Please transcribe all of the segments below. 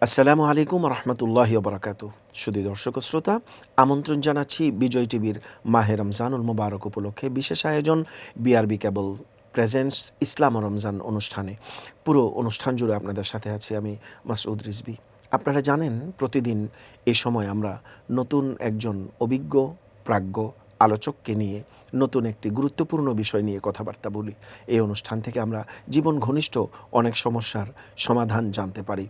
আসসালামু আলাইকুম রহমতুল্লাহি ওবরাকাতু। সুধী দর্শক ও শ্রোতা, আমন্ত্রণ জানাচ্ছি বিজয় টিভির মাহে রমজানুল মোবারক উপলক্ষে বিশেষ আয়োজন বিআরবি কেবল প্রেজেন্টস ইসলাম ও রমজান অনুষ্ঠানে। পুরো অনুষ্ঠান জুড়ে আপনাদের সাথে আছি আমি মাসউদ রিজভী। আপনারা জানেন, প্রতিদিন এ সময় আমরা নতুন একজন অভিজ্ঞ প্রাজ্ঞ আলোচককে নিয়ে নতুন একটি গুরুত্বপূর্ণ বিষয় নিয়ে কথাবার্তা বলি। এই অনুষ্ঠান থেকে আমরা জীবন ঘনিষ্ঠ অনেক সমস্যার সমাধান জানতে পারি।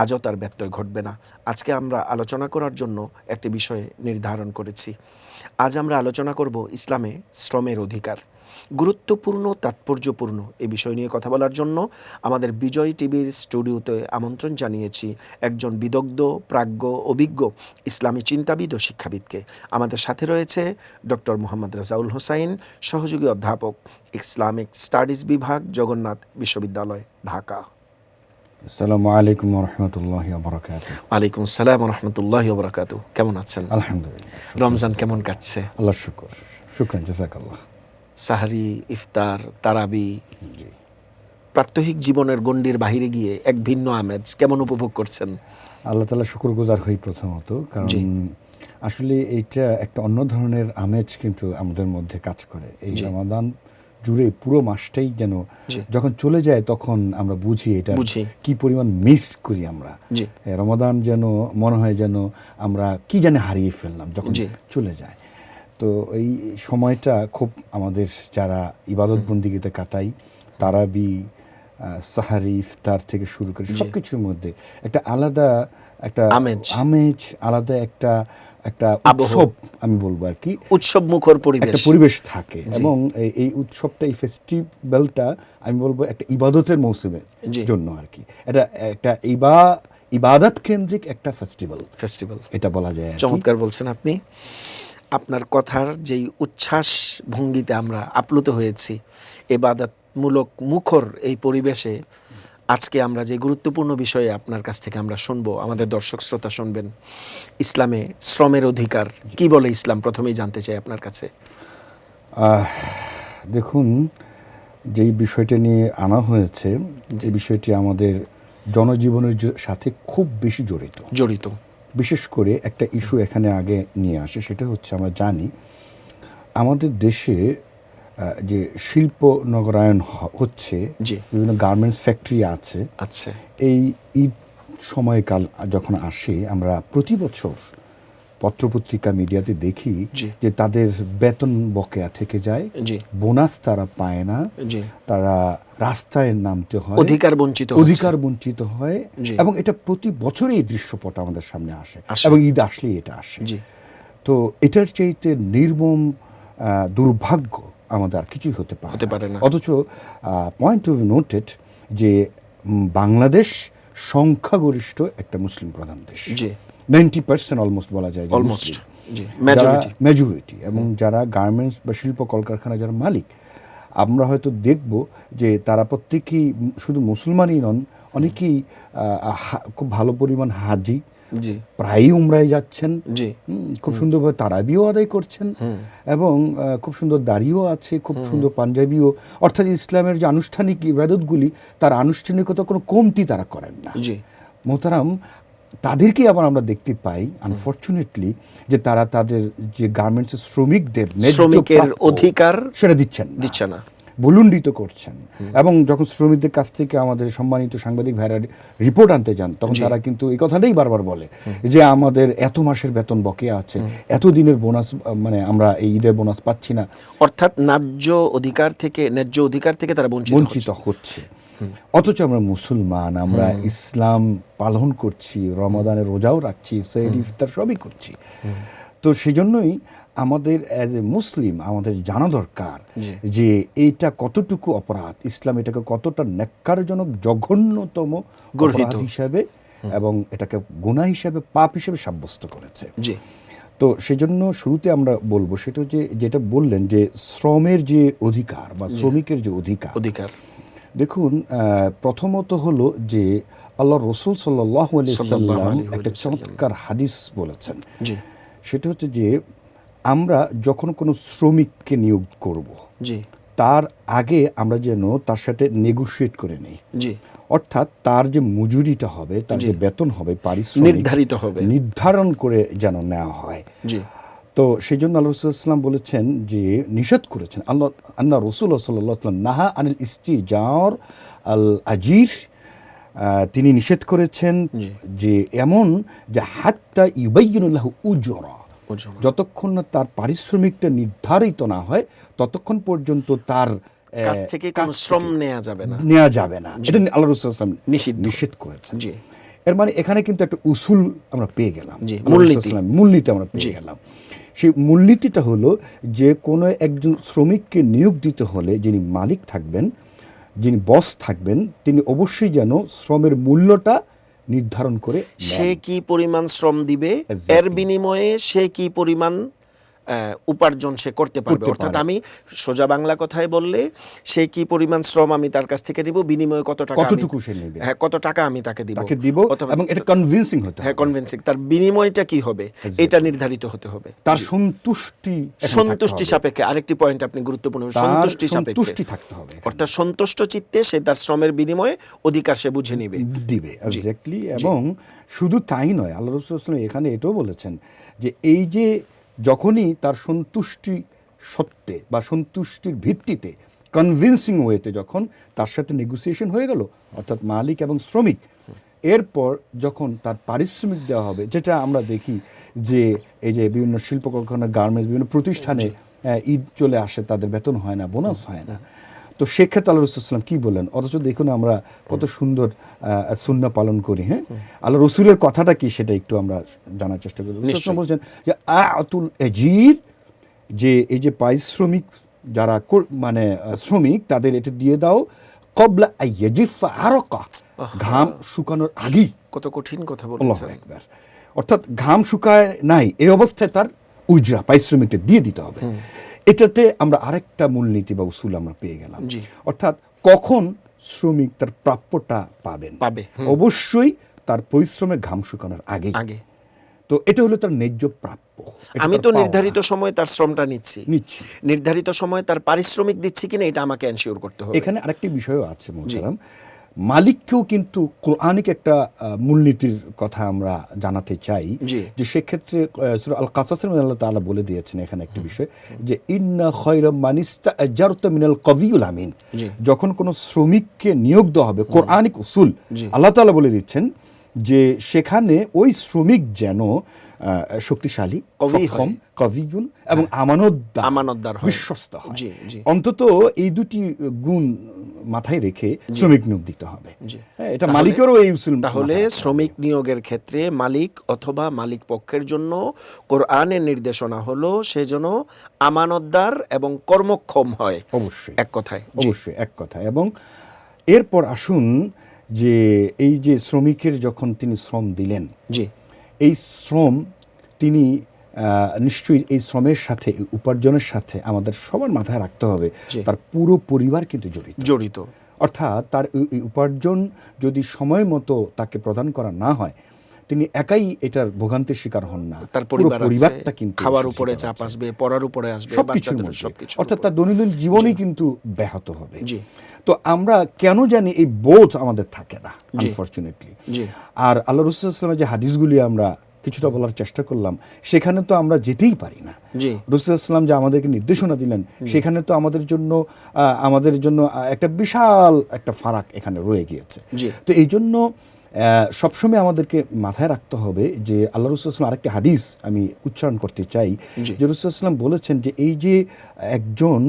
আজও তার ব্যত্যয় ঘটবে না। আজকে আমরা আলোচনা করার জন্য একটি বিষয় নির্ধারণ করেছি। আজ আমরা আলোচনা করব ইসলামে শ্রমের অধিকার। গুরুত্বপূর্ণ তাৎপর্যপূর্ণ এই বিষয় নিয়ে কথা বলার জন্য আমাদের বিজয় টিভির স্টুডিওতে আমন্ত্রণ জানিয়েছি একজন বিদগ্ধ প্রাজ্ঞ অভিজ্ঞ ইসলামী চিন্তাবিদ ও শিক্ষাবিদকে। আমাদের সাথে রয়েছে ডক্টর মোহাম্মদ রাজাউল হোসাইন, সহযোগী অধ্যাপক, ইসলামিক স্টাডিজ বিভাগ, জগন্নাথ বিশ্ববিদ্যালয়, ঢাকা। আসসালামু আলাইকুম রহমতুল্লাহি ওয়া বারাকাতুহু। ওয়ালাইকুম আসসালাম রহমতুল্লাহি ওয়া বারাকাতুহু। কেমন আছেন? আলহামদুলিল্লাহ। রমজান কেমন কাটছে? আল্লাহর শুকর। শুকরান, জাযাকাল্লাহ। সাহারি, ইফতার, তারাবি, প্রাত্যহিক জীবনের গণ্ডির বাহিরে গিয়ে এক ভিন্ন আমেজ কেমন উপভোগ করছেন? আল্লাহ তাআলা শুকরগুজার হই প্রথমত, কারণ আসলে এইটা একটা অন্য ধরনের আমেজ কিন্তু আমাদের মধ্যে কাজ করে। এই রমাদান জুড়ে পুরো মাসটাই যেন যখন চলে যায় তখন আমরা বুঝি এটা কি পরিমাণ মিস করি আমরা। রমাদান যেন মনে হয় যেন আমরা কি জানি হারিয়ে ফেললাম যখন চলে যায়। তো এই সময়টা খুব আমাদের যারা ইবাদত বন্দিগিতে কাটাই, তারাবি, সাহারি, ইফতার থেকে শুরু করে সব কিছুর মধ্যে একটা আলাদা একটা আমেজ, আলাদা একটা উৎসব, আমি বলবো আর কি, উৎসব মুখর পরিবেশ থাকে। এবং এই উৎসবটা, এই ফেস্টিভ্যালটা আমি বলবো একটা ইবাদতের মৌসুমের জন্য আর কি। এটা একটা ইবাদত কেন্দ্রিক একটা ফেস্টিভ্যাল এটা বলা যায়। চমৎকার বলছেন আপনি। আপনার কথার যেই উচ্ছ্বাস ভঙ্গিতে আমরা আপ্লুত হয়েছি, ইবাদতমূলক মুখর এই পরিবেশে আজকে আমরা যে গুরুত্বপূর্ণ বিষয়ে আপনার কাছ থেকে আমরা শুনবো, আমাদের দর্শক শ্রোতা শুনবেন, ইসলামে শ্রমের অধিকার কি বলে ইসলাম, প্রথমেই জানতে চাই আপনার কাছে। দেখুন, যেই বিষয়টা নিয়ে আনা হয়েছে, যে বিষয়টি আমাদের জনজীবনের সাথে খুব বেশি জড়িত। বিশেষ করে একটা ইস্যু এখানে আগে নিয়ে আসে, সেটা হচ্ছে আমরা জানি আমাদের দেশে যে শিল্প নগরায়ন হচ্ছে, বিভিন্ন গার্মেন্টস ফ্যাক্টরি আছে। এই ঈদ সময়কাল যখন আসে, আমরা প্রতি বছর পত্রপত্রিকা মিডিয়াতে দেখি যে তাদের বেতন বকেয়া থেকে যায়, বোনাস তারা পায় না, তারা রাস্তায় নামতে হয়, অধিকার বঞ্চিত হয়। এবং এটা প্রতি বছরই এই দৃশ্যপট আমাদের সামনে আসে, এবং ঈদ আসলেই এটা আসে। তো এটার চাইতে নির্মম দুর্ভাগ্য আমাদের আর কিছুই হতে পারে না। অথচ পয়েন্ট টু বি নোটেড যে বাংলাদেশ সংখ্যাগরিষ্ঠ একটা মুসলিম প্রধান দেশ, 90% অলমোস্ট বলা যায়, মেজরিটি। এবং যারা গার্মেন্টস বা শিল্প কলকারখানা যারা মালিক, আমরা হয়তো দেখব যে তারা প্রত্যেকেই শুধু মুসলমানই নন, অনেকেই খুব ভালো পরিমাণ হাজি, প্রায়ই উমরায় যাচ্ছেন, খুব সুন্দরভাবে তারাবিও আদায় করছেন, এবং খুব সুন্দর দাড়িও আছে, খুব সুন্দর পাঞ্জাবিও। অর্থাৎ ইসলামের যে আনুষ্ঠানিক ইবাদতগুলি, তার আনুষ্ঠানিকতা কোনো কমতি তারা করেন না। মোহতারাম, তাদেরকে আবার আমরা দেখতে পাই আনফর্চুনেটলি যে তারা তাদের যে গার্মেন্টসের শ্রমিকদের অধিকার সেটা দিচ্ছে না, ভুলুণ্ডিত করছেন। এবং যখন শ্রমিকদের কাছ থেকে আমাদের সম্মানিত সাংবাদিক ভাইরা রিপোর্ট আনতে যান, তখন তারা কিন্তু এই কথাটাই বারবার বলে যে আমাদের এত মাসের বেতন বকেয়া আছে, এত দিনের বোনাস, মানে আমরা এই ঈদের বোনাস পাচ্ছি না। অর্থাৎ ন্যায্য অধিকার থেকে তারা বঞ্চিত হচ্ছে। অথচ আমরা মুসলমান, আমরা ইসলাম পালন করছি, রমাদানের রোজাও রাখছি, সেহরি, ইফতার সবই করছি। তো সেই জন্যই আমাদের অ্যাজ এ মুসলিম আমাদের জানা দরকার যে এইটা কতটুকু অপরাধ, ইসলাম এটাকে কতটা ন্যাক্কারজনক, জঘন্যতম অপরাধ হিসাবে এবং এটাকে গুনাহ হিসাবে, পাপ হিসাবে সাব্যস্ত করেছে। তো সেজন্য শুরুতে আমরা বলবো সেটা যেটা বললেন যে শ্রমের যে অধিকার বা শ্রমিকের যে অধিকার। দেখুন, প্রথমত হলো যে আল্লাহ রসুল সাল্লাল্লাহু আলাইহি ওয়াসাল্লাম একটা চমৎকার হাদিস বলেছেন। সেটা হচ্ছে যে আমরা যখন কোনো শ্রমিককে নিয়োগ করব, তার আগে আমরা যেন তার সাথে নেগোশিয়েট করে নেই। জি, অর্থাৎ তার যে মজুরিটা হবে, তার যে বেতন হবে, পারিশ্রমিক নির্ধারিত হবে, নির্ধারণ করে যেন নেওয়া হয়। জি, তো সেই জন্য আল্লাহ রাসূলুল্লাহ সাল্লাল্লাহু আলাইহি ওয়াসাল্লাম বলেছেন যে নিষেধ করেছেন, আন্না রাসূলুল্লাহ সাল্লাল্লাহু আলাইহি ওয়াসাল্লাম নাহা আনিল ইস্তিজার আল আজির, তিনি নিষেধ করেছেন যে এমন যে হাত্তা ইউবাইয়িনু লাহু উজরা, যতক্ষণ না তার পারিশ্রমিকটা নির্ধারিত না হয় ততক্ষণ পর্যন্ত তার কাছ থেকে কোনো শ্রম নেওয়া যাবে না। এটা আল্লাহ রাসূলুল্লাহ সাল্লাল্লাহু আলাইহি ওয়াসাল্লাম নিষেধ করেছেন। জি, এর মানে এখানে কিন্তু একটা উসুল আমরা পেয়ে গেলাম, মূলনীতি আমরা পেয়ে গেলাম। সেই মূলনীতিটা হলো যে কোনো একজন শ্রমিককে নিয়োগ দিতে হলে যিনি মালিক থাকবেন, যিনি বস থাকবেন, তিনি অবশ্যই যেন শ্রমের মূল্যটা নির্ধারণ করে সে কি পরিমাণ শ্রম দিবে, এর বিনিময়ে সে কি পরিমাণ উপার্জন সে করতে পারবে। অর্থাৎ আমি সোজা বাংলা কথায় বললে, সে কি পরিমাণ শ্রম আমি তার কাছ থেকে নিব, বিনিময়ে কতটুকু সে নেবে, কত টাকা আমি তাকে দিব, এবং এটা কনভিন্সিং হতে হবে। কনভিন্সিং, তার বিনিময়টা কি হবে এটা নির্ধারিত হতে হবে। তার সন্তুষ্টি সাপেক্ষে আরেকটি পয়েন্ট আপনি গুরুত্বপূর্ণ, সন্তুষ্টি থাকতে হবে। অর্থাৎ সন্তুষ্ট চিত্তে সে তার শ্রমের বিনিময়ে অধিকার সে বুঝে দিবে। এক্স্যাক্টলি। এবং শুধু তাই নয়, আল্লাহ রাসূলুল্লাহ সাল্লাল্লাহু আলাইহি ওয়াসাল্লাম এখানে এটাও বলেছেন যে এই যে যখনই তার সন্তুষ্টি সত্ত্বে বা সন্তুষ্টির ভিত্তিতে কনভিন্সিং ওয়েতে যখন তার সাথে নেগোসিয়েশন হয়ে গেল, অর্থাৎ মালিক এবং শ্রমিক, এরপর যখন তার পারিশ্রমিক দেওয়া হবে, যেটা আমরা দেখি যে এই যে বিভিন্ন শিল্প কারখানা, গার্মেন্টস, বিভিন্ন প্রতিষ্ঠানে ঈদ চলে আসে, তাদের বেতন হয় না, বোনাস হয় না। তো সেক্ষেত্রে আল্লাহ রাসূলুল্লাহ সাল্লাল্লাহু আলাইহি ওয়াসাল্লাম কি বলেন? অথচ দেখুন আমরা কত সুন্দর সুন্নাহ পালন করি। হ্যাঁ, আল্লাহ রসুলের কথাটা কি সেটা একটু আমরা জানার চেষ্টা করি। রাসূল বলছেন যে আতুল আজির, যে এই যে পারিশ্রমিক যারা মানে শ্রমিক, তাদের এটা দিয়ে দাও ক্বাবলা আইয়াজিফা আরাকা, ঘাম শুকানোর আগেই। কত কঠিন কথা বলেছেন। একবার অর্থাৎ ঘাম শুকায় নাই এই অবস্থায় তার উজরা, পারিশ্রমিকটা দিয়ে দিতে হবে। এটাতে আমরা আরেকটা মূলনীতি বা উসুল আমরা পেয়ে গেলাম। অর্থাৎ কখন শ্রমিক তার প্রাপ্যটা পাবে, অবশ্যই তার পরিশ্রমের ঘাম শুকানোর আগে। তো এটা হলো তার ন্যায্য প্রাপ্য। আমি তো নির্ধারিত সময় তার শ্রমটা নিচ্ছি, নির্ধারিত সময় তার পারিশ্রমিক দিচ্ছি কিনা এটা আমাকে এনশিওর করতে হবে। এখানে আরেকটি বিষয়ও আছে মোহতারাম, মালিককেও কিন্তু কোরআনিক একটা মূলনীতির কথা আমরা জানাতে চাই, যে সেক্ষেত্রে সূরা আল কাসাসের মধ্যে আল্লাহ তাআলা বলে দিয়েছেন এখানে একটি বিষয়, যে ইন্না খায়রা মান ইস্তা'জারতা মিনাল কাবিয়ুল আমিন। যখন কোনো শ্রমিককে নিয়োগ দেওয়া হবে, কোরআনিক উসুল আল্লাহ তাআলা বলে দিচ্ছেন যে সেখানে ওই শ্রমিক যেন শক্তিশালী, সক্ষম, কবিয়ুন এবং আমানতদার, বিশ্বস্ত হয়। অন্তত এই দুটি গুণ মাথায় রেখে শ্রমিক নিয়োগ দিতে হবে। এটা মালিকেরও এই উসুল। তাহলে শ্রমিক নিয়োগের ক্ষেত্রে মালিক অথবা মালিক পক্ষের জন্য কোরআনের নির্দেশনা হলো সে যেন আমানতদার এবং কর্মক্ষম হয়। অবশ্যই এক কথায়, অবশ্যই এক কথায়। এবং এরপর আসুন যে এই যে শ্রমিকের যখন তিনি শ্রম দিলেন, এই শ্রম তিনি নিশ্চয়ই এই শ্রমের সাথে, উপার্জনের সাথে আমাদের সবার মাথায় রাখতে হবে তার পুরো পরিবার কিন্তু জড়িত। অর্থাৎ তার এই উপার্জন যদি সময় মতো তাকে প্রদান করা না হয়, তিনি একাই এটার ভোগান্তির শিকার হন না, তার পরিবারটা কিন্তু খাওয়ার উপরে চাপ আসবে, পড়ার উপরে আসবে, সবকিছু। অর্থাৎ তার দৈনন্দিন জীবনই কিন্তু ব্যাহত হবে। তো আমরা কেন জানি এই বোধ আমাদের থাকে না, আনফরচুনেটলি। আর আল্লাহ রাসূলুল্লাহ সাল্লাল্লাহু আলাইহি ওয়াসাল্লামের যে হাদিসগুলি আমরা কিছুটা বলার চেষ্টা করলাম, সেখানে তো আমরা যেতেই পারি না। রাসূলুল্লাহ সাল্লাল্লাহু আলাইহি ওয়াসাল্লাম যে আমাদেরকে নির্দেশনা দিলেন, সেখানে তো আমাদের জন্য একটা বিশাল একটা ফারাক এখানে রয়ে গিয়েছে। তো এই জন্য সবসময় আমাদেরকে মাথায় রাখতে হবে যে আল্লাহ রাসূলুল্লাহ সাল্লাল্লাহু আলাইহি ওয়াসাল্লাম আরেকটি হাদিস আমি উচ্চারণ করতে চাই, যে রাসূলুল্লাহ সাল্লাল্লাহু আলাইহি ওয়াসাল্লাম বলেছেন যে এই যে একজন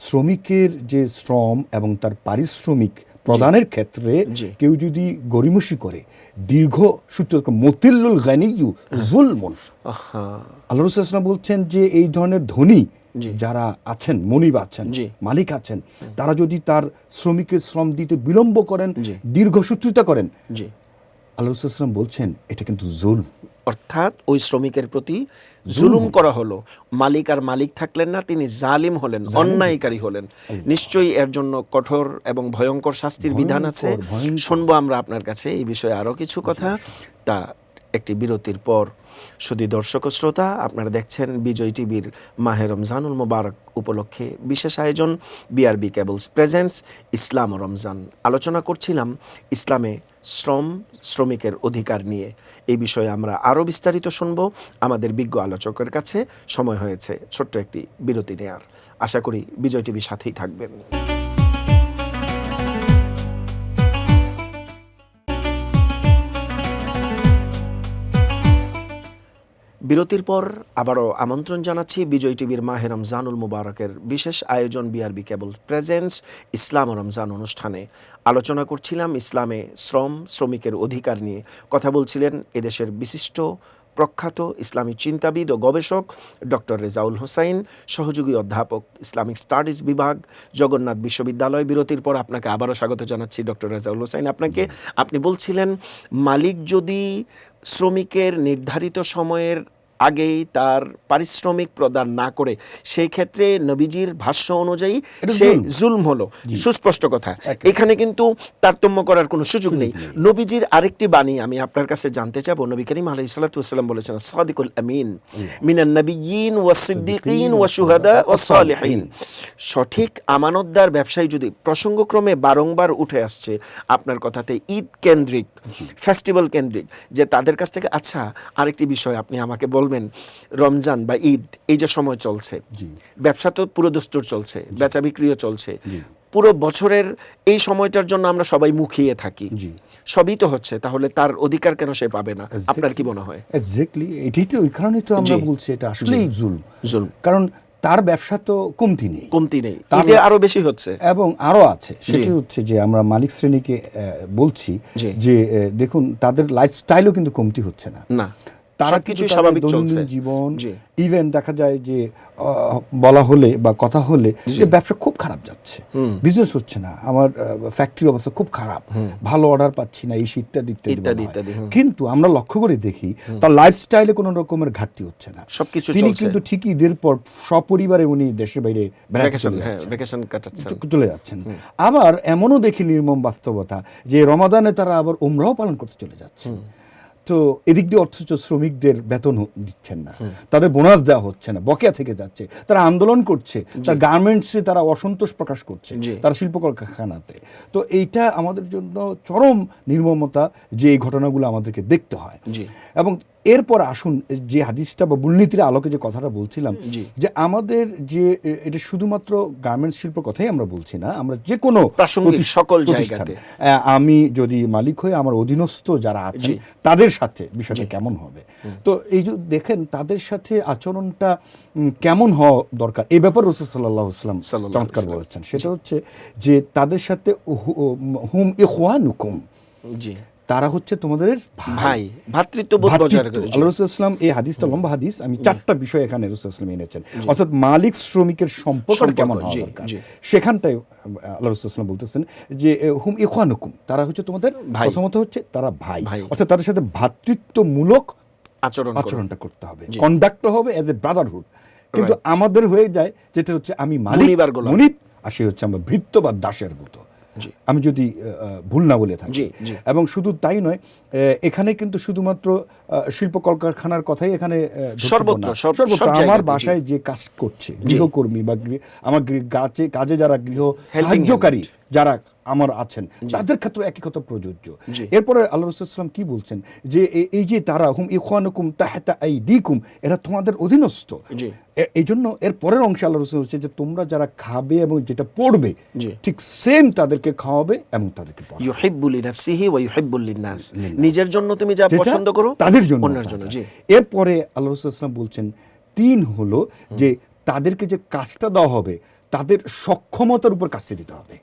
শ্রমিকের যে শ্রম এবং তার পারিশ্রমিক প্রদানের ক্ষেত্রে কেউ যদি গরিমসি করে, দীর্ঘ সূত্র মতিল্লুল গানিয়্যু যুলমুন, আল্লাহ রাসূলুল্লাহ সাল্লাল্লাহু আলাইহি ওয়াসাল্লাম বলছেন যে এই ধরনের ধনী যারা আছেন, মনিব আছেন, মালিক আছেন, তারা যদি তার শ্রমিকের শ্রম দিতে বিলম্ব করেন, দীর্ঘসূত্রিতা করেন, আল্লাহ রাসূলুল্লাহ সাল্লাল্লাহু আলাইহি ওয়াসাল্লাম বলছেন এটা কিন্তু জুলম। অর্থাৎ ওই শ্রমিকের প্রতি জুলুম করা হলো। মালিক আর মালিক থাকলেন না, তিনি জালিম হলেন, অন্যায়কারী হলেন। নিশ্চয়ই এর জন্য কঠোর এবং ভয়ঙ্কর শাস্তির বিধান আছে। শুনবো আমরা আপনার কাছে এই বিষয়ে আরো কিছু কথা। তা একটি বিরতির পর শুধু দর্শক ও শ্রোতা, আপনারা দেখছেন বিজয় টিভির মাহে রমজানুল মোবারক উপলক্ষে বিশেষ আয়োজন বিআরবি কেবলস প্রেজেন্টস ইসলাম ও রমজান। আলোচনা করছিলাম ইসলামে শ্রমিকের অধিকার নিয়ে। এই বিষয়ে আমরা আরও বিস্তারিত শুনব আমাদের বিজ্ঞ আলোচকের কাছে। সময় হয়েছে ছোট্ট একটি বিরতি নেয়ার। আশা করি বিজয় টিভির সাথেই থাকবেন। বিরতির পর আবারও আমন্ত্রণ জানাচ্ছি বিজয় টিভির মাহে রমজানুল মুবারকের বিশেষ আয়োজন বিআরবি কেবল প্রেজেন্টস ইসলাম ও রমজান অনুষ্ঠানে। আলোচনা করছিলাম ইসলামে শ্রমিকের অধিকার নিয়ে। কথা বলছিলেন এদেশের বিশিষ্ট প্রখ্যাত ইসলামী চিন্তাবিদ ও গবেষক ডক্টর রেজাউল হোসাইন, সহযোগী অধ্যাপক ইসলামিক স্টাডিজ বিভাগ, জগন্নাথ বিশ্ববিদ্যালয়। বিরতির পর আপনাকে আবারও স্বাগত জানাচ্ছি ডক্টর রেজাউল হোসাইন। আপনি বলছিলেন মালিক যদি শ্রমিকের নির্ধারিত সময়ের আগেই তার পারিশ্রমিক প্রদান না করে, সেই ক্ষেত্রে নবীজির ভাষ্য অনুযায়ী সে জুলম হলো। সুস্পষ্ট কথা, এখানে কিন্তু তারতম্য করার কোনো সুযোগ নেই। নবীজির আরেকটি বাণী আমি আপনার কাছে জানতে চাবো। নবী করিম আলাইহিস সালাতু ওয়াস সালাম বলেছেন, সাদিকুল আমিন মিনান নাবিয়্যিন ওয়াস সিদ্দিকিন ওয়াস শুহাদা ওয়াস সালিহিন। সঠিক আমানতদার ব্যবসায়ী যদি প্রসঙ্গক্রমে বারংবার উঠে আসছে আপনার কথাতে ঈদ কেন্দ্রিক, ফেস্টিভ্যাল কেন্দ্রিক, যে তাদের কাছ থেকে আচ্ছা আরেকটি বিষয় আপনি আমাকে বলবেন, রমজান বা ঈদ এই যে সময় চলছে, ব্যবসা তো পুরো দস্তুর চলছে, বেচা বিক্রিও চলছে, পুরো বছরের এই সময়টার জন্য আমরা সবাই মুখিয়ে থাকি, সবই তো হচ্ছে, তাহলে তার অধিকার কেন সে পাবে না? আপনার কি মনে হয়? এক্স্যাক্টলি, এটাই তো, ওই কারণে তো আমরা বলছি এটা আসলেই জুলম। কারণ তার ব্যবসা তো কমতি নেই, ঈদে আরো বেশি হচ্ছে এবং আরো আছে। সেটি হচ্ছে যে আমরা মালিক শ্রেণীকে বলছি যে দেখুন তাদের লাইফস্টাইলও কিন্তু কমতি হচ্ছে না। তারা কিছু স্বাভাবিক চলছে জীবন, ইভেন দেখা যায় যে বলা হলে বা কথা হলে যে ব্যবসা খুব খারাপ যাচ্ছে, বিজনেস হচ্ছে না, আমার ফ্যাক্টরি অবস্থা খুব খারাপ, ভালো অর্ডার পাচ্ছি না, এই ইত্যাদি ইত্যাদি। কিন্তু আমরা লক্ষ্য করে দেখি তার লাইফস্টাইলে কোনো রকমের ঘাটতি হচ্ছে না, সবকিছু তিনি কিন্তু ঠিকই ঈদের পর সপরিবারে উনি দেশের বাইরে চলে যাচ্ছেন। আবার এমনও দেখি নির্মম বাস্তবতা যে রমাদানে তারা আবার উমরাও পালন করতে চলে যাচ্ছে। তো এদিক দিয়ে অথচ শ্রমিকদের বেতন দিচ্ছেন না, তাদের বোনাস দেওয়া হচ্ছে না, বকেয়া থেকে যাচ্ছে, তারা আন্দোলন করছে, তার গার্মেন্টসে তারা অসন্তোষ প্রকাশ করছে, তারা শিল্প কলকারখানাতে। তো এইটা আমাদের জন্য চরম নির্মমতা যে এই ঘটনাগুলো আমাদেরকে দেখতে হয়। এবং এরপর আসুন যে হাদিসটা বা মূলনীতির আলোকে যে কথাটা বলছিলাম, যে আমাদের যে এটা শুধুমাত্র গার্মেন্টস শিল্প কথাই আমরা বলছি না, আমরা যে কোনো সকল জায়গাতে, আমি যদি মালিক হই আমার অধীনস্থ যারা আছে তাদের সাথে বিষয়টা কেমন হবে। তো এই যে দেখেন তাদের সাথে আচরণটা কেমন হওয়া দরকার, এই ব্যাপারে রাসূল সাল্লাল্লাহু আলাইহি ওয়াসাল্লাম চমৎকার বলেছেন। সেটা হচ্ছে যে তাদের সাথে হুম ইখওয়ানুকুম, তারা হচ্ছে তোমাদের ভাই, ভ্রাতৃত্ববোধ বজায় রাখে। আল্লাহ রাসূল সাল্লাল্লাহু আলাইহি, এই হাদিসটা লম্বা হাদিস, আমি চারটা বিষয় এখানে রাসূল সাল্লাল্লাহু আলাইহি এনেছেন, অর্থাৎ মালিক শ্রমিকের সম্পর্ক কেমন হওয়া দরকার। সেখানটায় আল্লাহ রাসূল সাল্লাল্লাহু আলাইহি বলতেছেন যে হুম ইখওয়ানুকুম, তারা হচ্ছে তোমাদের ভাই, প্রথমত হচ্ছে তারা ভাই, অর্থাৎ তাদের সাথে ভ্রাতৃত্বমূলক আচরণটা করতে হবে, কন্ডাক্ট হবে এজ এ ব্রাদারহুড। কিন্তু আমাদের হয়ে যায় যেটা হচ্ছে আমি মালিক মুনিব, আর সে হচ্ছে আমার ভৃত্য বা দাসের মতো, আমি যদি ভুল না বলে থাকি। এবং শুধু তাই নয়, এখানে কিন্তু শুধুমাত্র শিল্প কলকারখানার কথাই এখানে সর্বত্র আমার বাসায় যে কাজ করছে গৃহকর্মী বা আমার কাজে যারা গৃহ সাহায্যকারী যারা আমার আছেন তাদের ক্ষেত্রে একই কথা প্রযোজ্য। এরপরে আল্লাহ রাসূল সাল্লাল্লাহু আলাইহি ওয়াসাল্লাম কি বলছেন যে এই যে তারা হুম ইখওয়ানুকুম তাহতা আইদিকুম, এরা তোমাদের অধীনস্থ। এই জন্য এর পরের অংশে আল্লাহ রাসূল বলছে যে তোমরা যারা খাবে এবং যেটা পড়বে ঠিক সেম তাদেরকে খাওয়াবে এবং তাদেরকে পড়াবে। ইউহিব্বু লিনাফসিহি ওয়া ইউহিব্বু লিন-নাস, নিজের জন্য তুমি যা পছন্দ করো তাদের জন্য, অন্যের জন্য। এরপরে আল্লাহ রাসূল সাল্লাল্লাহু আলাইহি ওয়াসাল্লাম বলছেন 3 হলো যে তাদেরকে যে কাজটা দেওয়া হবে তাদের সক্ষমতার উপর কাজটা দিতে হবে,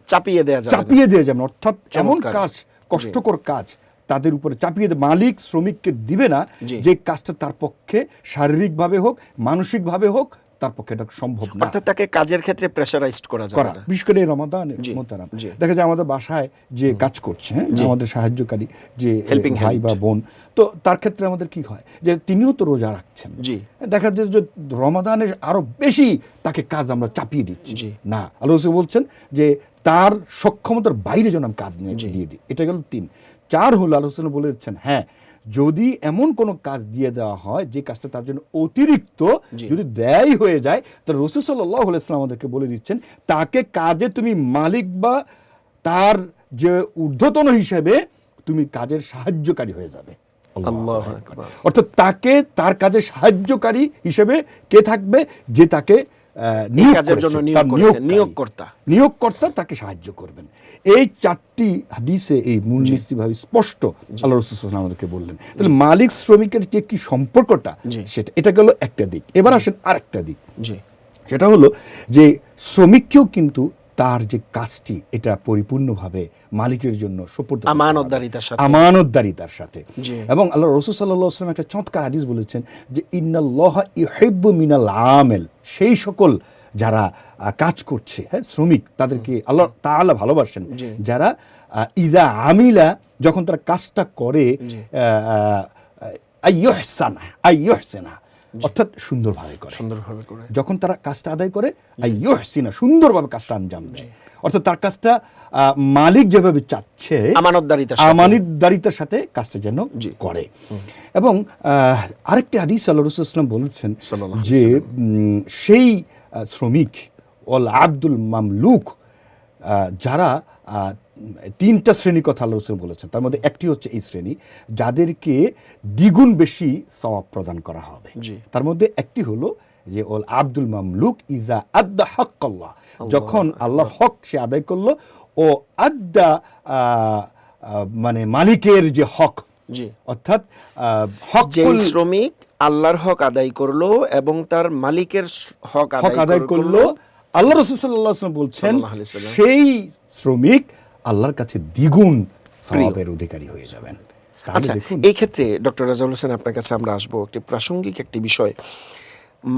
চাপিয়ে দেওয়া যাবে না। অর্থাৎ এমন কাজ, কষ্টকর কাজ তাদের উপরে চাপিয়ে মালিক শ্রমিককে দিবে না যে কাজটা তার পক্ষে শারীরিকভাবে হোক মানসিকভাবে হোক তার পক্ষে এটা সম্ভব না, অর্থাৎ তাকে কাজের ক্ষেত্রে প্রেসারাইজড করা যাবে না। বিশেষ করে রমাদানে মোহতারাম দেখা যায় আমাদের বাসায় যে কাজ করছে, আমাদের সাহায্যকারী যে ভাই বা বোন, তো তার ক্ষেত্রে আমাদের কি হয় যে তিনিও তো রোজা রাখছেন, দেখা যায় যে রমাদানের আরো বেশি তাকে কাজ আমরা চাপিয়ে দিচ্ছি না। আল্লাহ বলছেন যে তার সক্ষমতার বাইরে যেন আমি কাজ নিয়ে দিয়ে দিই। এটা গেল 3। 4 হলো আল্লাহ রাসূল বলেছেন, হ্যাঁ, যদি এমন কোনো কাজ দিয়ে দেওয়া হয় যে কাজটা তার জন্য অতিরিক্ত যদি দেয় হয়ে যায়, তাহলে রাসূল সাল্লাল্লাহু আলাইহি ওয়াসাল্লাম আমাদেরকে বলে দিচ্ছেন তাকে কাজে তুমি মালিক বা তার যে ঊর্ধ্বতন হিসেবে তুমি কাজের সাহায্যকারী হয়ে যাবে। আল্লাহু আকবার। অর্থাৎ তাকে তার কাজে সাহায্যকারী হিসেবে কে থাকবে? যে তাকে কাজের জন্য নিয়োগকর্তা তাকে সাহায্য করবেন। এই 4টি হাদিসে এই মূলনীতিভাবে স্পষ্ট আল্লাহ রাসূল সাল্লাল্লাহু আলাইহি ওয়াসাল্লাম আমাদেরকে বললেন। তাহলে মালিক শ্রমিকের যে কি সম্পর্কটা, সেটা এটা গেল একটা দিক। এবার আসেন আরেকটা দিক, সেটা হলো যে শ্রমিককেও কিন্তু তার যে কাজটি এটা পরিপূর্ণভাবে মালিকের জন্য সুপর্দ আমানতদারিতার সাথে। এবং আল্লাহ রাসূল সাল্লাল্লাহু আলাইহি ওয়াসাল্লাম একটা চমৎকার হাদিস বলেছেন যে ইন্নাল্লাহা ইউহিব্বু মিনাল আমেল, সেই সকল যারা কাজ করছে, হ্যাঁ, শ্রমিক, তাদেরকে আল্লাহ তাআলা ভালোবাসেন যারা ইযা আমিলা, যখন তারা কাজটা করে, আইয়ুহসানা অর্থাৎ সুন্দরভাবে করে, যখন তারা কাজটা আদায় করে, আইয়ুহসিনা সুন্দরভাবে কাজটা আঞ্জাম দেয়, অর্থাৎ তার কাজটা মালিক যেভাবে চাচ্ছে আমানতদারিতার সাথে কাজটা যেন করে। এবং আরেকটি হাদিস আল্লাহ রাসূল সাল্লাল্লাহু আলাইহি ওয়াসাল্লাম বলেছেন যে সেই শ্রমিক ওয়াল আব্দুল মামলুক, যারা 3টা শ্রেণীর কথা আল্লাহ রাসূল বলেছেন, তার মধ্যে একটি হচ্ছে এই শ্রেণী যাদেরকে দ্বিগুণ বেশি সওয়াব প্রদান করা হবে। তার মধ্যে একটি হলো যে ওল আব্দুল মামলুক ইজা আদ্দা হাক্কাল্লাহ, যখন আল্লাহর হক সে আদায় করলো, ও আদ্দা মানে মালিকের যে হক, অর্থাৎ হক, যে শ্রমিক আল্লাহর হক আদায় করলো এবং তার মালিকের হক আদায় করলো, আল্লাহ রাসূল সাল্লাল্লাহু আলাইহি ওয়াসাল্লাম বলছেন সেই শ্রমিক আল্লাহর কাছে দ্বিগুণ সওয়াবের অধিকারী হয়ে যাবেন। আচ্ছা, এই ক্ষেত্রে ডক্টর রাজাউল হোসেন আপনার কাছে আমরা আসবো। একটি প্রাসঙ্গিক একটি বিষয়,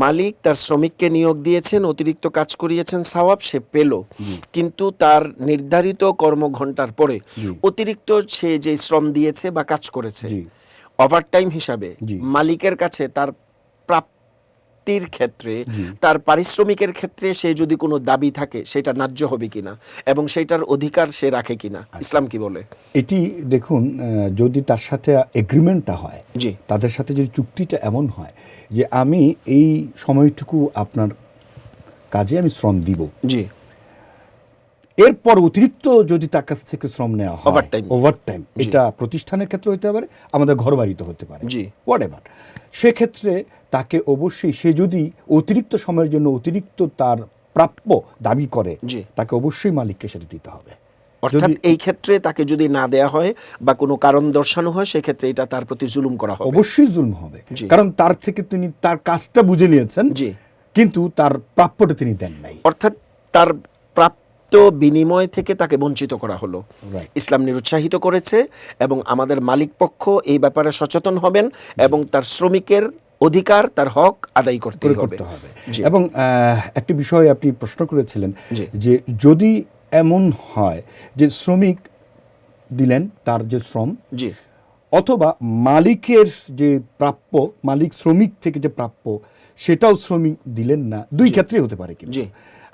মালিক তার শ্রমিককে নিয়োগ দিয়েছেন, অতিরিক্ত কাজ করিয়েছেন, সওয়াব সে পেল, কিন্তু তার নির্ধারিত কর্মঘণ্টার পরে অতিরিক্ত সে যে শ্রম দিয়েছে বা কাজ করেছে ওভারটাইম হিসাবে মালিকের কাছে তার প্রাপ্তির ক্ষেত্রে, তার পারিশ্রমিকের ক্ষেত্রে সে যদি কোনো দাবি থাকে সেটা ন্যায্য হবে কিনা এবং সেটার অধিকার সে রাখে কিনা, ইসলাম কি বলে? এটি দেখুন, যদি তার সাথে এগ্রিমেন্টটা হয়, তাদের সাথে যদি চুক্তিটা এমন হয় যে আমি এই সময়টুকু আপনার কাজে আমি শ্রম দিব, এরপর অতিরিক্ত যদি তার কাছ থেকে শ্রম নেওয়া হয় ওভারটাইম, এটা প্রতিষ্ঠানের ক্ষেত্রে হতে পারে, আমাদের ঘর বাড়িতে হতে পারে, হোয়াটএভার, সেক্ষেত্রে তাকে অবশ্যই, সে যদি অতিরিক্ত সময়ের জন্য অতিরিক্ত তার প্রাপ্য দাবি করে, তাকে অবশ্যই মালিককে সেটা দিতে হবে। অর্থাৎ এই ক্ষেত্রে তাকে যদি না দেয়া হয় বা কোনো কারণ দর্শানো হয়, সেক্ষেত্রে এটা তার প্রতি জুলুম করা হবে, অবশ্যই জুলুম হবে, কারণ তার থেকে তিনি তার কাজটা বুঝে নিয়েছেন, কিন্তু তার প্রাপ্যটা তিনি দেন নাই, অর্থাৎ তার প্রাপ্য বিনিময় থেকে তাকে বঞ্চিত করা হলো। ইসলাম নিরুৎসাহিত করেছে এবং আমাদের মালিক পক্ষ এই ব্যাপারে সচেতন হবেন এবং তার শ্রমিকের অধিকার, তার হক আদায় করতে হবে। এবং একটি বিষয় আপনি প্রশ্ন করেছিলেন যে যদি এমন হয় যে শ্রমিক দিলেন তার যে শ্রম, অথবা মালিকের যে প্রাপ্য, মালিক শ্রমিক থেকে যে প্রাপ্য সেটাও শ্রমিক দিলেন না, দুই ক্ষেত্রেই হতে পারে। কিন্তু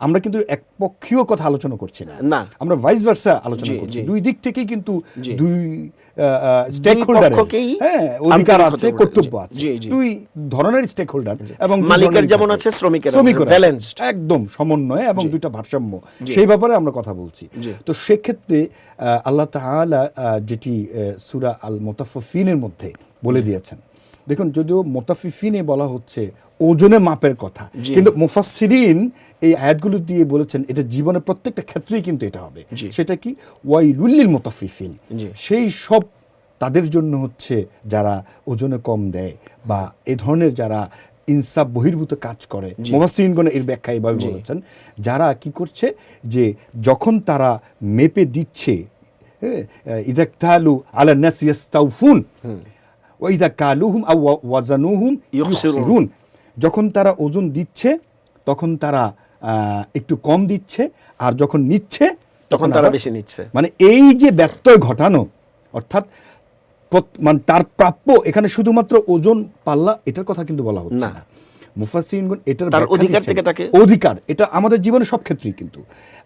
আমরা কিন্তু একপক্ষীয় কথা আলোচনা করছি না, আমরা ভাইস ভার্সা আলোচনা করছি। দুই দিক থেকেই কিন্তু দুই স্টেক হোল্ডারের অধিকার আছে, কর্তব্য আছে, দুই ধরনের স্টেক হোল্ডার, এবং মালিকের যেমন আছে শ্রমিকের ব্যালেন্সড, একদম সমন্বয় এবং দুইটা ভারসাম্য, সেই ব্যাপারে আমরা কথা বলছি। তো সেক্ষেত্রে আল্লাহ তাআলা যেটি সূরা আল মুতাফফিফিনের মধ্যে বলে দিয়েছেন, দেখুন, যদিও মুতাফফিফিনে বলা হচ্ছে ওজনে মাপের কথা, কিন্তু মুফাসসিরিন এই আয়াতগুলো দিয়ে বলেছেন এটা জীবনের প্রত্যেকটা ক্ষেত্রেই কিন্তু এটা হবে। সেটা কি? ওয়াইলুল লিল মুতাফফিফিন, সেই সব তাদের জন্য হচ্ছে যারা ওজনে কম দেয় বা এই ধরনের যারা ইনসাফ বহির্ভূত কাজ করে। মুফাসসিরিনগণ এর ব্যাখ্যা এইভাবে বলেছেন, যারা কি করছে যে যখন তারা মেপে দিচ্ছে, ইযা তালু আলা নাস ইয়াস্তাউফুন ওয়া ইযা কালুহুম আও ওয়াজানুহুম ইউখসিরুন, যখন তারা ওজন দিচ্ছে তখন তারা একটু কম দিচ্ছে, আর যখন নিচ্ছে তখন তারা বেশি নিচ্ছে। মানে এই যে ব্যত্যয় ঘটানো, অর্থাৎ মানে তার প্রাপ্য, এখানে শুধুমাত্র ওজন পাল্লা এটার কথা কিন্তু বলা হচ্ছে না। মুফাসসিরিনগণ এটার তার অধিকার থেকে তাকে অধিকার, এটা আমাদের জীবনের সব ক্ষেত্রেই। কিন্তু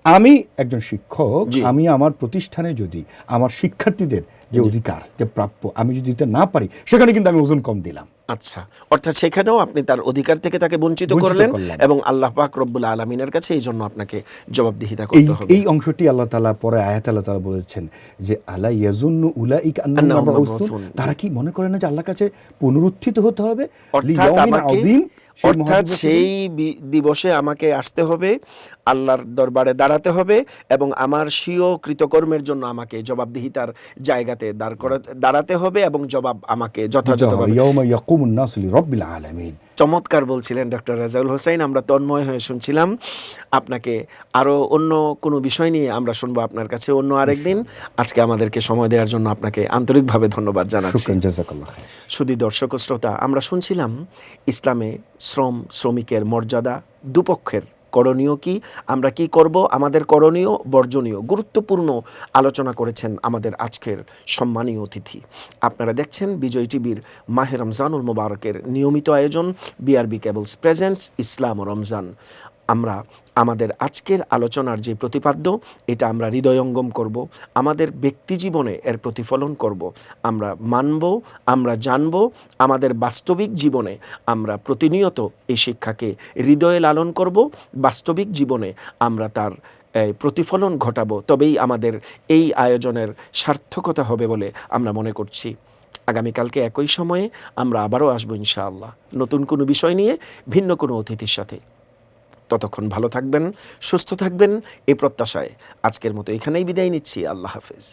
আমি একজন শিক্ষক, আমি আমার প্রতিষ্ঠানে যদি আমার শিক্ষার্থীদের যে অধিকার, যে প্রাপ্য, আমি যদি দিতে না পারি সেখানে কিন্তু আমি ওজন কম দিলাম। আচ্ছা, অর্থাৎ সেখানেও আপনি তার অধিকার থেকে তাকে বঞ্চিত করলেন এবং আল্লাহ পাক রব্বুল আলামিনের কাছে এই জন্য আপনাকে জবাবদিহিতা করতে হবে। এই অংশটি আল্লাহ তাআলা পরে আয়াত আল্লাহ তাআলা বলেছেন যে আলা ইয়াজুন্নু উলাইকা আন্নাহুম মাবউসুন, তারা কি মনে করে না যে আল্লাহর কাছে পুনরুত্থিত হতে হবে? অর্থাৎ সেই দিবসে আমাকে আসতে হবে, আল্লাহর দরবারে দাঁড়াতে হবে এবং আমার স্বীয় কৃতকর্মের জন্য আমাকে জবাবদিহিতার জায়গাতে দাঁড়াতে হবে এবং জবাব আমাকে যথাযথভাবে। ইয়াউমা ইয়াকুমুন নাসু লিরাব্বিল আলামিন। চমৎকার বলছিলেন ডক্টর রাজাউল হোসেন, আমরা তন্ময় হয়ে শুনছিলাম। আপনাকে আরও অন্য কোনো বিষয় নিয়ে আমরা শুনবো আপনার কাছে অন্য আরেকদিন। আজকে আমাদেরকে সময় দেওয়ার জন্য আপনাকে আন্তরিকভাবে ধন্যবাদ জানাচ্ছি। শুধু দর্শক ও শ্রোতা, আমরা শুনছিলাম ইসলামে শ্রমিকের মর্যাদা, দুপক্ষের করণীয় কি, আমরা কি করব, আমাদের করণীয় বর্জনীয় গুরুত্বপূর্ণ আলোচনা করেছেন আমাদের আজকের সম্মানীয় অতিথি। আপনারা দেখছেন বিজয় টিভির মাহে রমজানুল মোবারকের নিয়মিত আয়োজন বিআরবি কেবলস প্রেজেন্টস ইসলাম ও রমজান। আমরা আমাদের আজকের আলোচনার যে প্রতিপাদ্য, এটা আমরা হৃদয়ঙ্গম করব, আমাদের ব্যক্তি জীবনে এর প্রতিফলন করব, আমরা মানব, আমরা জানব, আমাদের বাস্তবিক জীবনে আমরা প্রতিনিয়ত এই শিক্ষাকে হৃদয়ে লালন করব, বাস্তবিক জীবনে আমরা তার প্রতিফলন ঘটাবো। তবেই আমাদের এই আয়োজনের সার্থকতা হবে বলে আমরা মনে করছি। আগামীকালকে একই সময়ে আমরা আবারও আসবো ইনশাআল্লাহ, নতুন কোনো বিষয় নিয়ে, ভিন্ন কোনো অতিথির সাথে। ততক্ষণ ভালো থাকবেন, সুস্থ থাকবেন, এই প্রত্যাশায় আজকের মতো এখানেই বিদায় নিচ্ছি। আল্লাহ হাফেজ।